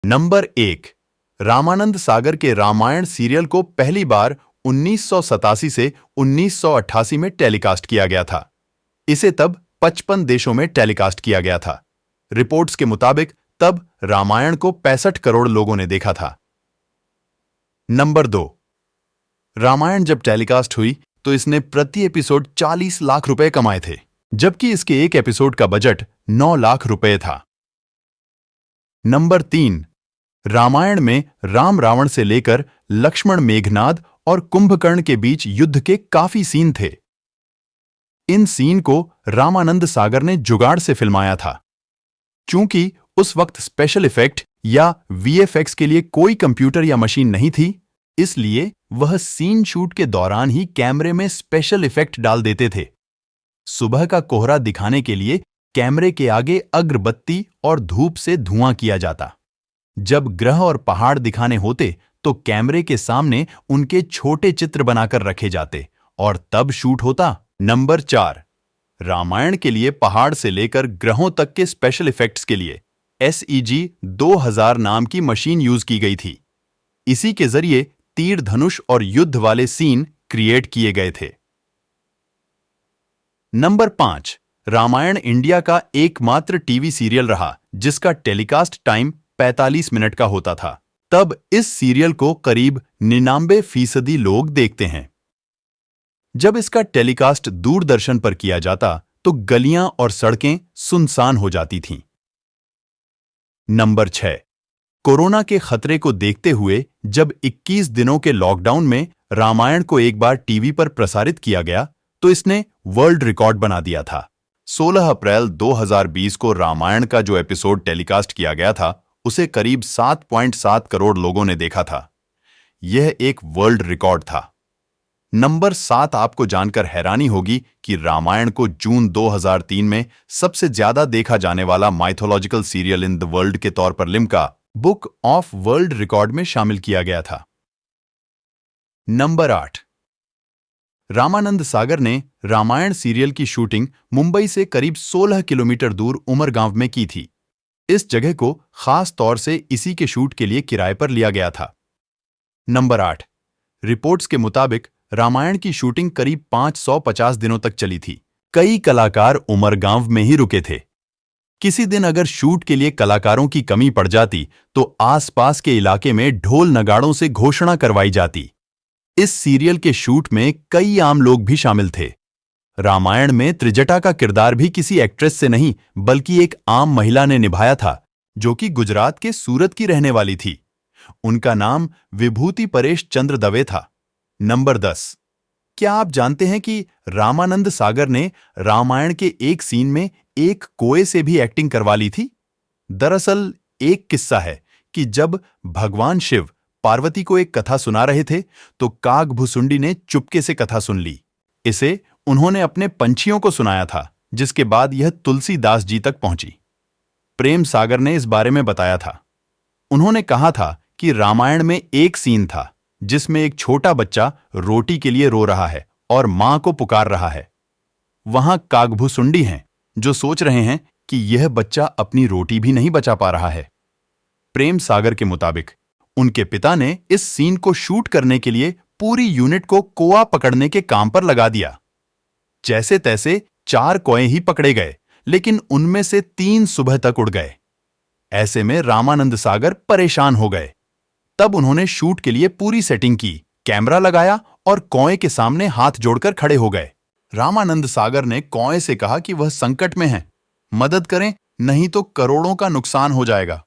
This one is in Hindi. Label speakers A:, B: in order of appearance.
A: नंबर 1। रामानंद सागर के रामायण सीरियल को पहली बार 1987 से 1988 में टेलीकास्ट किया गया था। इसे तब 55 देशों में टेलीकास्ट किया गया था। रिपोर्ट्स के मुताबिक तब रामायण को 65 करोड़ लोगों ने देखा था। नंबर 2। रामायण जब टेलीकास्ट हुई तो इसने प्रति एपिसोड 40 लाख रुपए कमाए थे, जबकि इसके एक एपिसोड का बजट 9 लाख रुपए था। नंबर 3। रामायण में राम रावण से लेकर लक्ष्मण मेघनाद और कुंभकर्ण के बीच युद्ध के काफी सीन थे। इन सीन को रामानंद सागर ने जुगाड़ से फिल्माया था। चूंकि उस वक्त स्पेशल इफेक्ट या वीएफएक्स के लिए कोई कंप्यूटर या मशीन नहीं थी, इसलिए वह सीन शूट के दौरान ही कैमरे में स्पेशल इफेक्ट डाल देते थे। सुबह का कोहरा दिखाने के लिए कैमरे के आगे अगरबत्ती और धूप से धुआं किया जाता। जब ग्रह और पहाड़ दिखाने होते तो कैमरे के सामने उनके छोटे चित्र बनाकर रखे जाते और तब शूट होता। नंबर 4। रामायण के लिए पहाड़ से लेकर ग्रहों तक के स्पेशल इफेक्ट्स के लिए SEG 2000 नाम की मशीन यूज की गई थी। इसी के जरिए तीर धनुष और युद्ध वाले सीन क्रिएट किए गए थे। नंबर 5। रामायण इंडिया का एकमात्र टीवी सीरियल रहा जिसका टेलीकास्ट टाइम 45 मिनट का होता था। तब इस सीरियल को करीब 99% लोग देखते हैं। जब इसका टेलीकास्ट दूरदर्शन पर किया जाता तो गलियां और सड़कें सुनसान हो जाती थीं। नंबर 6। कोरोना के खतरे को देखते हुए जब 21 दिनों के लॉकडाउन में रामायण को एक बार टीवी पर प्रसारित किया गया तो इसने वर्ल्ड रिकॉर्ड बना दिया था। 16 अप्रैल 2020 को रामायण का जो एपिसोड टेलीकास्ट किया गया था उसे करीब 7.7 करोड़ लोगों ने देखा था। यह एक वर्ल्ड रिकॉर्ड था। नंबर 7 आपको जानकर हैरानी होगी कि रामायण को जून 2003 में सबसे ज्यादा देखा जाने वाला mythological serial in the world के तौर पर Limca book of world record में शामिल किया गया था। नंबर 8। रामानंद सागर ने रामायण सीरियल की शूटिंग मुंबई से करीब 16 किलोमीटर दूर उमरगांव में की थी। इस जगह को खास तौर से इसी के शूट के लिए किराए पर लिया गया था। नंबर 8। रिपोर्ट्स के मुताबिक रामायण की शूटिंग करीब 550 दिनों तक चली थी। कई कलाकार उमरगांव में ही रुके थे। किसी दिन अगर शूट के लिए कलाकारों की कमी पड़ जाती तो आसपास के इलाके में ढोल नगाड़ों से घोषणा करवाई जाती। इस सीरियल के शूट में कई आम लोग भी शामिल थे। रामायण में त्रिजटा का किरदार भी किसी एक्ट्रेस से नहीं बल्कि एक आम महिला ने निभाया था जो कि गुजरात के सूरत की रहने वाली थी। उनका नाम विभूति परेश चंद्र दवे था। नंबर 10। क्या आप जानते हैं कि रामानंद सागर ने रामायण के एक सीन में एक कोए से भी एक्टिंग करवा ली थी? दरअसल एक किस्सा है कि जब भगवान शिव पार्वती को एक कथा सुना रहे थे तो कागभुसुंडी ने चुपके से कथा सुन ली। इसे उन्होंने अपने पंछियों को सुनाया था, जिसके बाद यह तुलसीदास जी तक पहुंची। प्रेम सागर ने इस बारे में बताया था। उन्होंने कहा था कि रामायण में एक सीन था जिसमें एक छोटा बच्चा रोटी के लिए रो रहा है और मां को पुकार रहा है। वहां कागभुसुंडी हैं जो सोच रहे हैं कि यह बच्चा अपनी रोटी भी नहीं बचा पा रहा है। प्रेम सागर के मुताबिक उनके पिता ने इस सीन को शूट करने के लिए पूरी यूनिट को कोआ पकड़ने के काम पर लगा दिया। जैसे तैसे 4 कौए ही पकड़े गए, लेकिन उनमें से 3 सुबह तक उड़ गए। ऐसे में रामानंद सागर परेशान हो गए। तब उन्होंने शूट के लिए पूरी सेटिंग की, कैमरा लगाया और कौए के सामने हाथ जोड़कर खड़े हो गए। रामानंद सागर ने कौए से कहा कि वह संकट में है, मदद करें नहीं तो करोड़ों का नुकसान हो जाएगा।